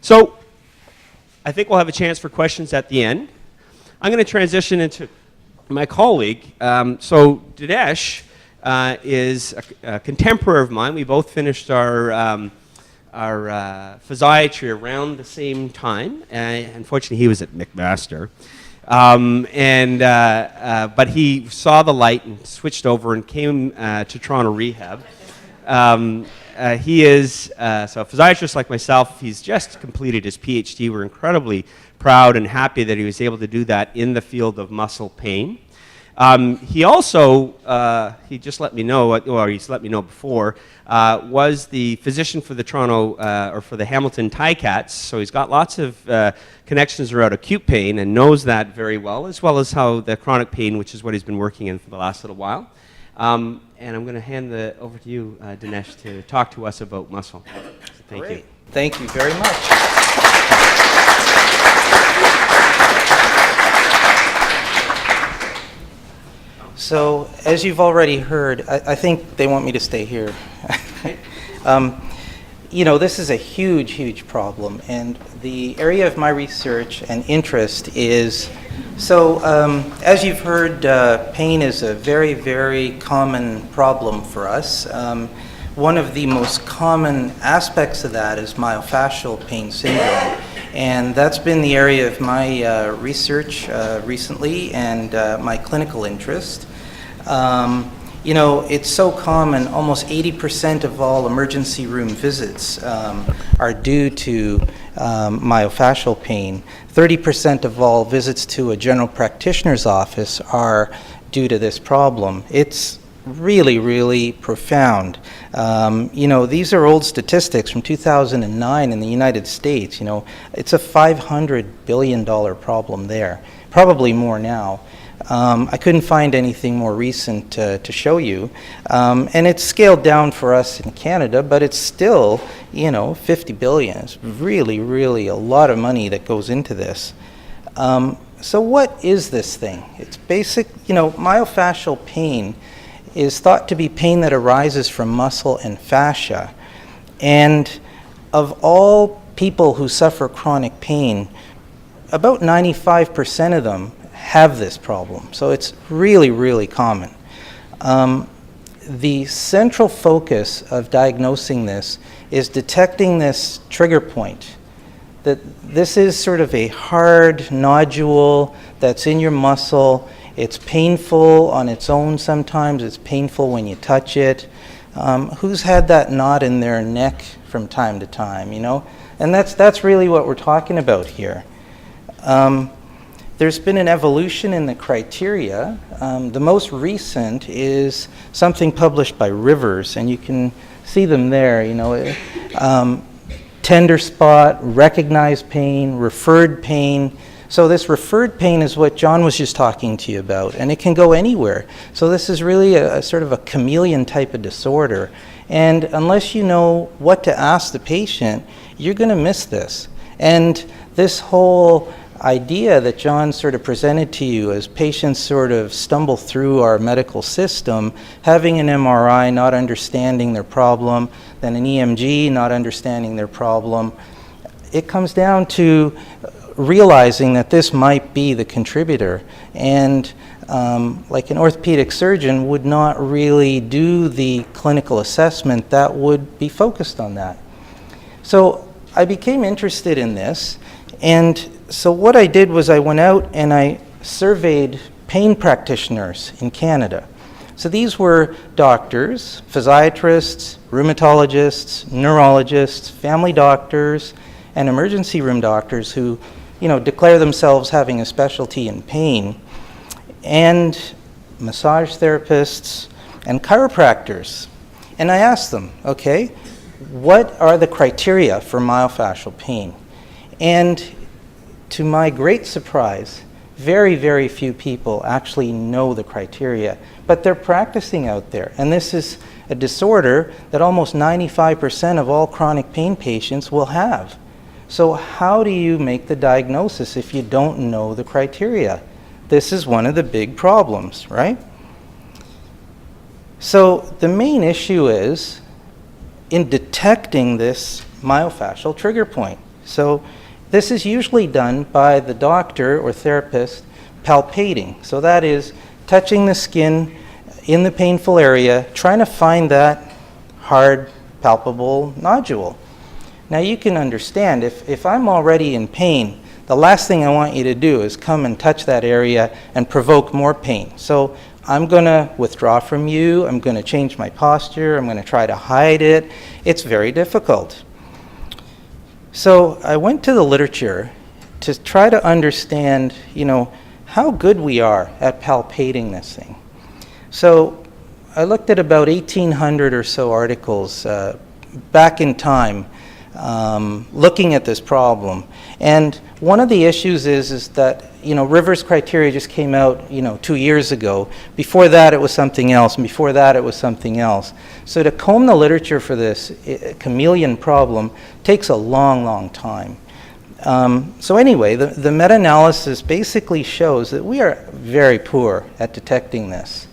So I think we'll have a chance for questions at the end. I'm going to transition into my colleague. So Dinesh is a contemporary of mine. We both finished our physiatry around the same time. Unfortunately, he was at McMaster. But he saw the light and switched over and came to Toronto Rehab. He is so a physiatrist like myself. He's just completed his PhD. We're incredibly proud and happy that he was able to do that in the field of muscle pain. He also, he just let me know, or he's let me know before, was the physician for the Toronto, or for the Hamilton Ticats, so he's got lots of connections around acute pain and knows that very well as how the chronic pain, which is what he's been working in for the last little while. And I'm going to hand over to you, Dinesh, to talk to us about muscle. So thank you. Thank you very much. So, as you've already heard, I think they want me to stay here. You know, this is a huge, huge problem, and the area of my research and interest is, so as you've heard, pain is a very, very common problem for us. One of the most common aspects of that is myofascial pain syndrome. And that's been the area of my research recently and my clinical interest. You know, it's so common, almost 80% of all emergency room visits are due to myofascial pain. 30% of all visits to a general practitioner's office are due to this problem. It's really, really profound. You know, these are old statistics from 2009 in the United States. You know, it's a $500 billion problem there, probably more now. I couldn't find anything more recent to show you. And it's scaled down for us in Canada, but it's still, you know, 50 billion. It's really, really a lot of money that goes into this. So what is this thing? It's basic, you know, myofascial pain is thought to be pain that arises from muscle and fascia. And of all people who suffer chronic pain, about 95% of them have this problem. So it's really, really common. The central focus of diagnosing this is detecting this trigger point. That this is sort of a hard nodule that's in your muscle. It's painful on its own sometimes. It's painful when you touch it. Who's had that knot in their neck from time to time, you know? And that's really what we're talking about here. There's been an evolution in the criteria. The most recent is something published by Rivers, and you can see them there, you know. Tender spot, recognized pain, referred pain. So this referred pain is what John was just talking to you about, and it can go anywhere. So this is really a sort of a chameleon type of disorder. And unless you know what to ask the patient, you're going to miss this. And this whole idea that John sort of presented to you as patients sort of stumble through our medical system, having an MRI, not understanding their problem, then an EMG, not understanding their problem, it comes down to realizing that this might be the contributor. And like an orthopedic surgeon would not really do the clinical assessment that would be focused on that. So I became interested in this, and so what I did was I went out and I surveyed pain practitioners in Canada. So these were doctors, physiatrists, rheumatologists, neurologists, family doctors, and emergency room doctors who, you know, declare themselves having a specialty in pain, and massage therapists and chiropractors. And I asked them, okay, what are the criteria for myofascial pain? And to my great surprise, very, very few people actually know the criteria, but they're practicing out there. And this is a disorder that almost 95% of all chronic pain patients will have. So how do you make the diagnosis if you don't know the criteria? This is one of the big problems, right? So the main issue is in detecting this myofascial trigger point. So this is usually done by the doctor or therapist palpating. So that is touching the skin in the painful area, trying to find that hard, palpable nodule. Now you can understand, if I'm already in pain, the last thing I want you to do is come and touch that area and provoke more pain. So I'm going to withdraw from you, I'm going to change my posture, I'm going to try to hide it. It's very difficult. So I went to the literature to try to understand, how good we are at palpating this thing. So I looked at about 1,800 or so articles back in time looking at this problem. And one of the issues is that, Rivers criteria just came out, 2 years ago. Before that, it was something else, and before that, it was something else. So to comb the literature for this chameleon problem takes a long, long time. So anyway, the meta-analysis basically shows that we are very poor at detecting this.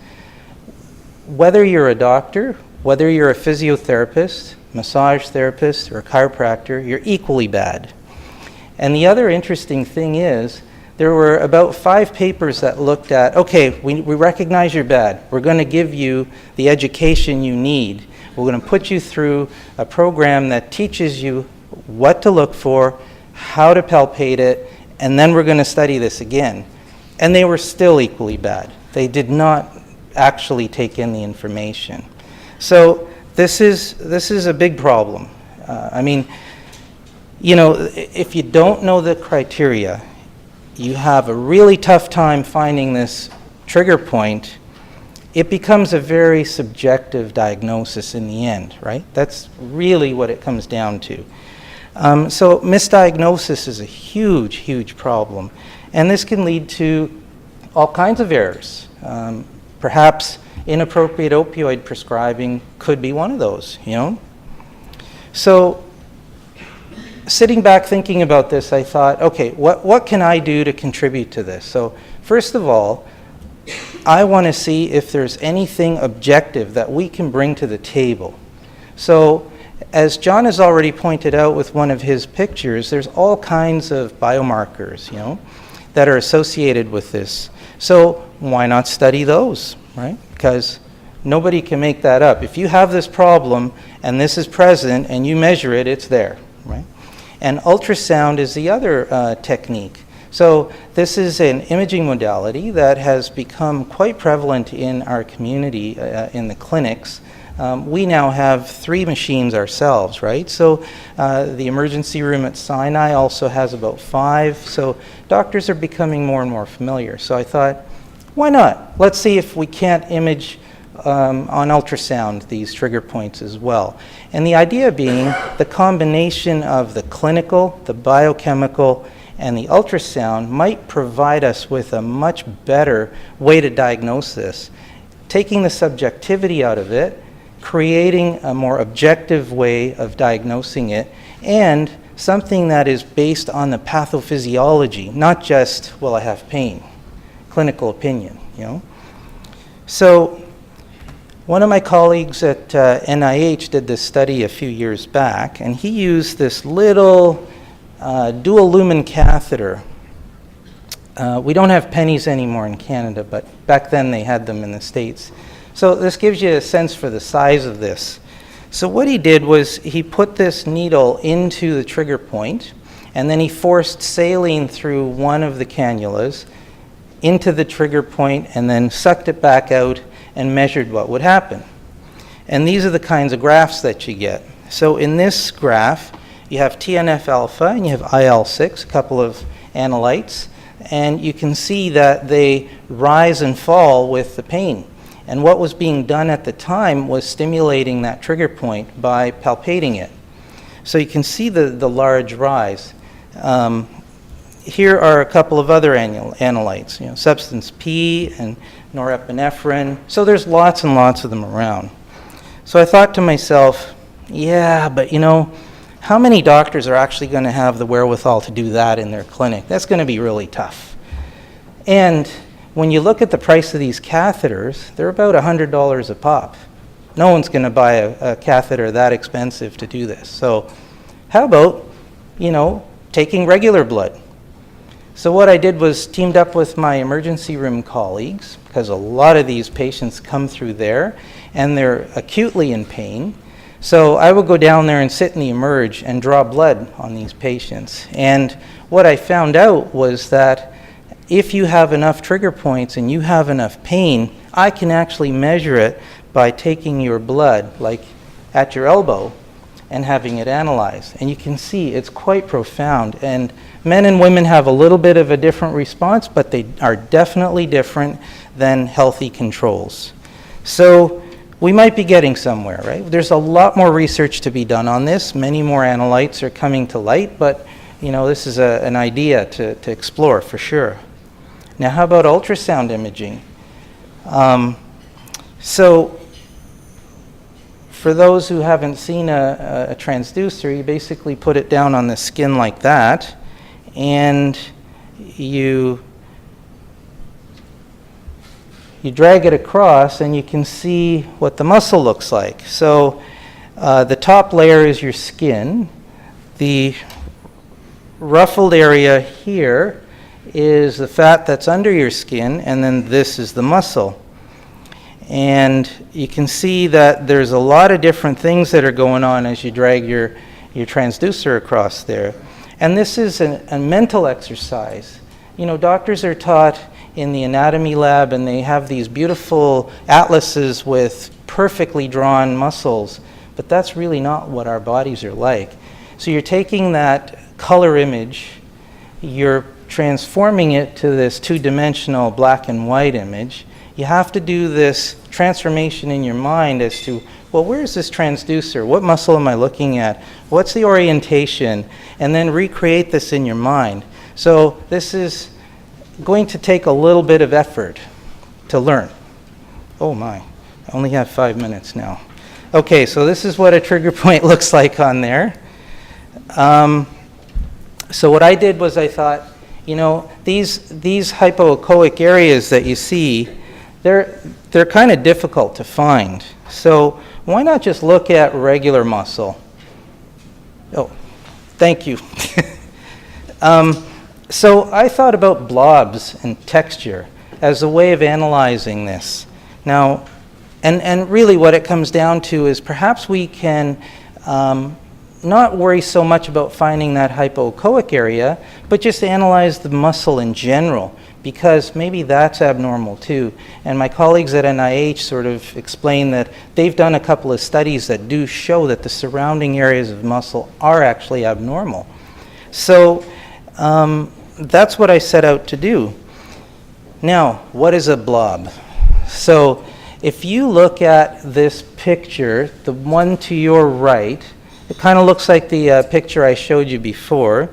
Whether you're a doctor, whether you're a physiotherapist, massage therapist, or a chiropractor, you're equally bad. And the other interesting thing is, there were about 5 papers that looked at, okay, we recognize you're bad. We're going to give you the education you need. We're going to put you through a program that teaches you what to look for, how to palpate it, and then we're going to study this again. And they were still equally bad. They did not actually take in the information. So this is a big problem. If you don't know the criteria, you have a really tough time finding this trigger point. It becomes a very subjective diagnosis in the end, right? That's really what it comes down to. So misdiagnosis is a huge, huge problem. And this can lead to all kinds of errors. Perhaps inappropriate opioid prescribing could be one of those, So sitting back thinking about this, I thought, okay, what can I do to contribute to this? So first of all, I want to see if there's anything objective that we can bring to the table. So as John has already pointed out with one of his pictures, there's all kinds of biomarkers, that are associated with this. So why not study those, right? Because nobody can make that up. If you have this problem and this is present and you measure it, it's there, right? And ultrasound is the other technique. So this is an imaging modality that has become quite prevalent in our community, in the clinics. We now have 3 machines ourselves, right? So the emergency room at Sinai also has about 5. So doctors are becoming more and more familiar. So I thought, why not? Let's see if we can't image on ultrasound these trigger points as well. And the idea being the combination of the clinical, the biochemical, and the ultrasound might provide us with a much better way to diagnose this, taking the subjectivity out of it, creating a more objective way of diagnosing it, and something that is based on the pathophysiology, not just, well, I have pain, clinical opinion, So one of my colleagues at NIH did this study a few years back, and he used this little dual lumen catheter. We don't have pennies anymore in Canada, but back then they had them in the States. So this gives you a sense for the size of this. So what he did was he put this needle into the trigger point, and then he forced saline through one of the cannulas into the trigger point and then sucked it back out and measured what would happen. And these are the kinds of graphs that you get. So in this graph, you have TNF-alpha and you have IL-6, a couple of analytes, and you can see that they rise and fall with the pain. And what was being done at the time was stimulating that trigger point by palpating it. So you can see the large rise. Here are a couple of other analytes, substance P and norepinephrine. So there's lots and lots of them around. So I thought to myself, yeah, but how many doctors are actually going to have the wherewithal to do that in their clinic? That's going to be really tough. And when you look at the price of these catheters, they're about $100 a pop. No one's going to buy a catheter that expensive to do this. So how about, taking regular blood. So what I did was teamed up with my emergency room colleagues, because a lot of these patients come through there and they're acutely in pain. So I would go down there and sit in the emerge and draw blood on these patients. And what I found out was that if you have enough trigger points and you have enough pain, I can actually measure it by taking your blood, like at your elbow, and having it analyzed. And you can see it's quite profound. And men and women have a little bit of a different response, but they are definitely different than healthy controls. So we might be getting somewhere, right? There's a lot more research to be done on this. Many more analytes are coming to light, but this is an idea to explore for sure. Now, how about ultrasound imaging? So for those who haven't seen a transducer, you basically put it down on the skin like that, and you drag it across, and you can see what the muscle looks like. So the top layer is your skin. The ruffled area here is the fat that's under your skin, and then this is the muscle. And you can see that there's a lot of different things that are going on as you drag your transducer across there. And this is a mental exercise. Doctors are taught in the anatomy lab, and they have these beautiful atlases with perfectly drawn muscles, but that's really not what our bodies are like. So you're taking that color image, you're transforming it to this two-dimensional black and white image. You have to do this transformation in your mind as to, well, where's this transducer? What muscle am I looking at? What's the orientation? And then recreate this in your mind. So this is going to take a little bit of effort to learn. Oh my, I only have 5 minutes now. Okay, so this is what a trigger point looks like on there. So what I did was I thought, these hypoechoic areas that you see, they're kind of difficult to find. So why not just look at regular muscle? Oh, thank you. So I thought about blobs and texture as a way of analyzing this. Now, and really what it comes down to is perhaps we can not worry so much about finding that hypoechoic area, but just analyze the muscle in general, because maybe that's abnormal too. And my colleagues at NIH sort of explain that they've done a couple of studies that do show that the surrounding areas of muscle are actually abnormal. So that's what I set out to do. Now, what is a blob? So if you look at this picture, the one to your right, it kind of looks like the picture I showed you before.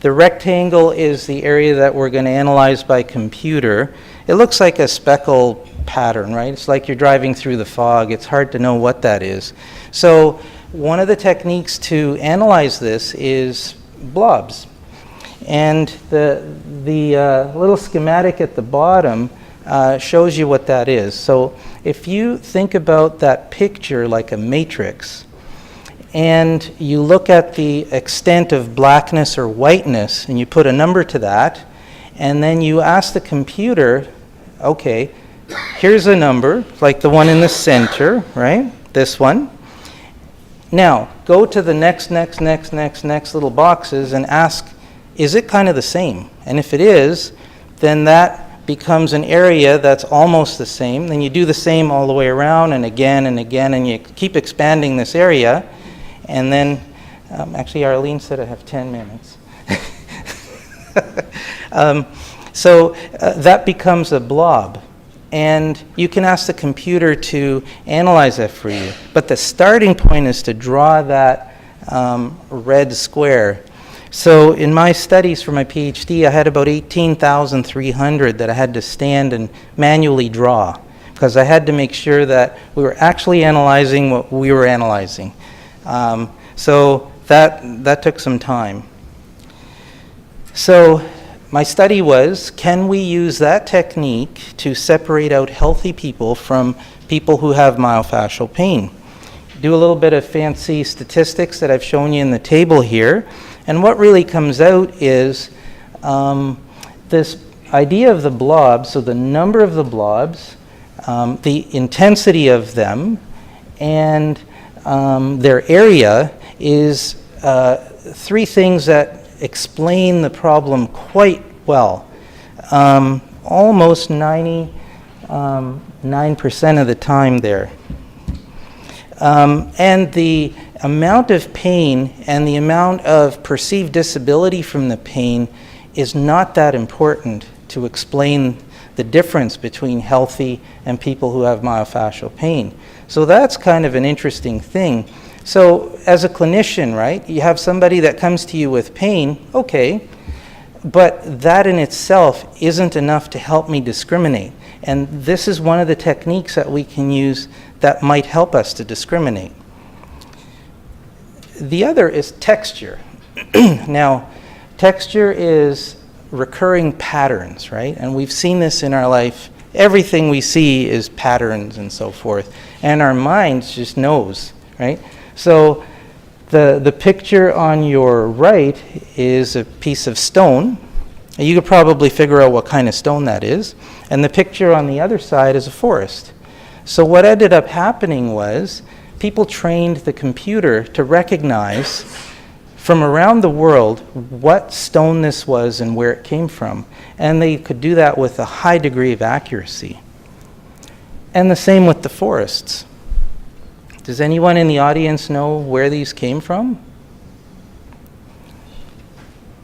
The rectangle is the area that we're going to analyze by computer. It looks like a speckle pattern, right? It's like you're driving through the fog. It's hard to know what that is. So one of the techniques to analyze this is blobs. And the little schematic at the bottom shows you what that is. So if you think about that picture like a matrix, and you look at the extent of blackness or whiteness, and you put a number to that, and then you ask the computer, okay, here's a number, like the one in the center, right? This one. Now, go to the next little boxes and ask, is it kind of the same? And if it is, then that becomes an area that's almost the same. Then you do the same all the way around, and again, and you keep expanding this area. And then, actually, Arlene said I have 10 minutes. So that becomes a blob. And you can ask the computer to analyze that for you. But the starting point is to draw that red square. So in my studies for my PhD, I had about 18,300 that I had to stand and manually draw, because I had to make sure that we were actually analyzing what we were analyzing. So that took some time. So my study was, can we use that technique to separate out healthy people from people who have myofascial pain? Do a little bit of fancy statistics that I've shown you in the table here, And what really comes out is this idea of the blobs, so the number of the blobs, the intensity of them, and their area is three things that explain the problem quite well. Almost 99% of the time there. And the amount of pain and the amount of perceived disability from the pain is not that important to explain the difference between healthy and people who have myofascial pain. So that's kind of an interesting thing. So as a clinician, right, you have somebody that comes to you with pain, okay, but that in itself isn't enough to help me discriminate. And this is one of the techniques that we can use that might help us to discriminate. The other is texture. Now, texture is recurring patterns, right? And we've seen this in our life. Everything we see is patterns and so forth. And our mind just knows, right? So the picture on your right is a piece of stone. You could probably figure out what kind of stone that is. And the picture on the other side is a forest. So what ended up happening was people trained the computer to recognize from around the world what stone this was and where it came from. And they could do that with a high degree of accuracy. And the same with the forests. Does anyone in the audience know where these came from?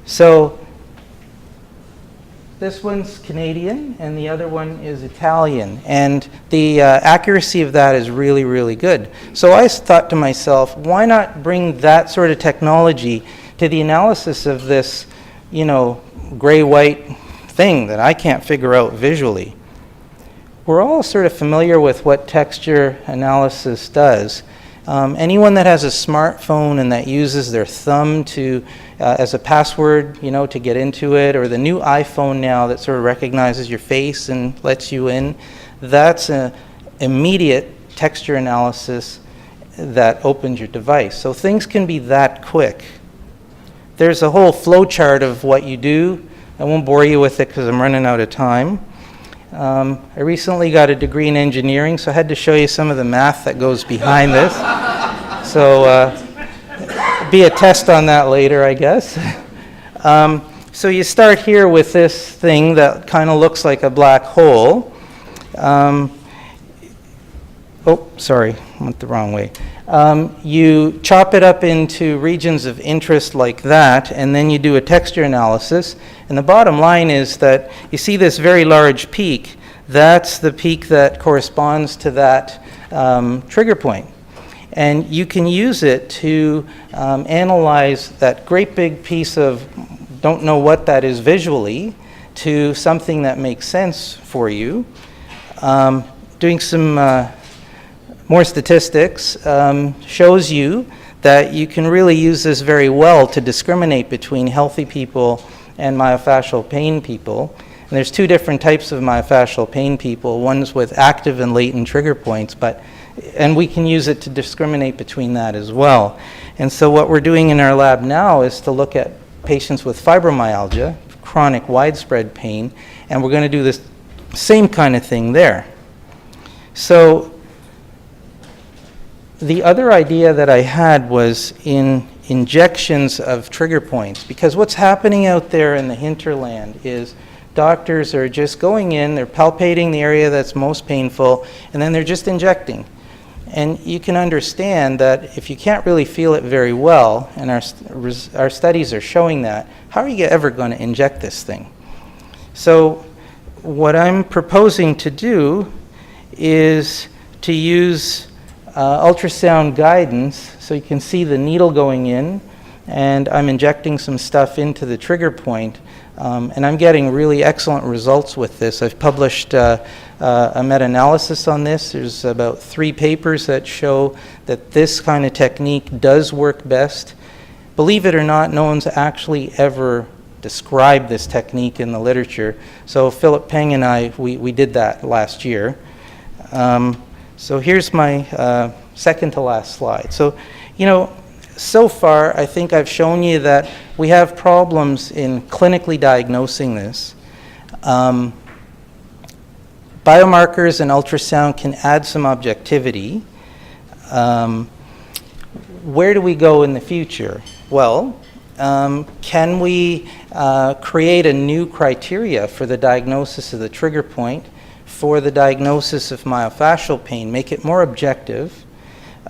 So this one's Canadian and the other one is Italian. And the accuracy of that is really, really good. So I thought to myself, why not bring that sort of technology to the analysis of this, you know, gray-white thing that I can't figure out visually? We're all sort of familiar with what texture analysis does. Anyone that has a smartphone and that uses their thumb to as a password, you know, to get into it, or the new iPhone now that sort of recognizes your face and lets you in, that's an immediate texture analysis that opens your device. So things can be that quick. There's a whole flow chart of what you do. I won't bore you with it because I'm running out of time. I recently got a degree in engineering, so I had to show you some of the math that goes behind this. So be a test on that later, I guess. So you start here with this thing that kind of looks like a black hole. Oh, sorry, I went the wrong way. You chop it up into regions of interest like that, and then you do a texture analysis. And the bottom line is that you see this very large peak. That's the peak that corresponds to that trigger point. And you can use it to analyze that great big piece of don't know what that is visually to something that makes sense for you. Doing some more statistics shows you that you can really use this very well to discriminate between healthy people and myofascial pain people. And there's two different types of myofascial pain people. One's with active and latent trigger points, and we can use it to discriminate between that as well. And so what we're doing in our lab now is to look at patients with fibromyalgia, chronic widespread pain, and we're going to do this same kind of thing there. So the other idea that I had was in injections of trigger points, because what's happening out there in the hinterland is doctors are just going in, they're palpating the area that's most painful, and then they're just injecting. And you can understand that if you can't really feel it very well, and our studies are showing that, how are you ever going to inject this thing? So what I'm proposing to do is to use ultrasound guidance, so you can see the needle going in, and I'm injecting some stuff into the trigger point, and I'm getting really excellent results with this. I've published a meta-analysis on this. There's about 3 papers that show that this kind of technique does work best. Believe it or not, no one's actually ever described this technique in the literature. So Philip Peng and I, we did that last year. So here's my second to last slide. So, you know, so far, I think I've shown you that we have problems in clinically diagnosing this. Biomarkers and ultrasound can add some objectivity. Where do we go in the future? Well, can we create a new criteria for the diagnosis of the trigger point, for the diagnosis of myofascial pain, make it more objective,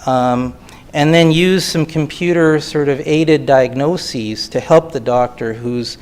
and then use some computer sort of aided diagnoses to help the doctor who's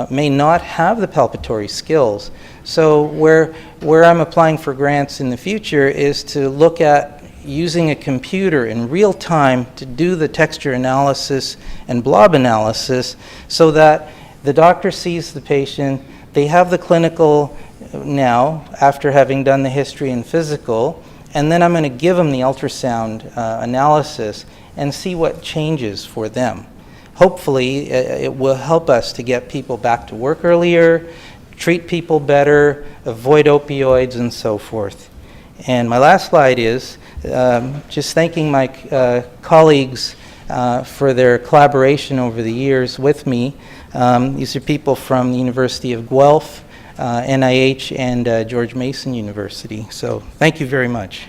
may not have the palpatory skills. So where I'm applying for grants in the future is to look at using a computer in real time to do the texture analysis and blob analysis so that the doctor sees the patient, they have the clinical now after having done the history and physical, and then I'm going to give them the ultrasound analysis and see what changes for them. Hopefully, it will help us to get people back to work earlier, treat people better, avoid opioids, and so forth. And my last slide is just thanking my colleagues for their collaboration over the years with me. These are people from the University of Guelph, NIH, and George Mason University. So thank you very much.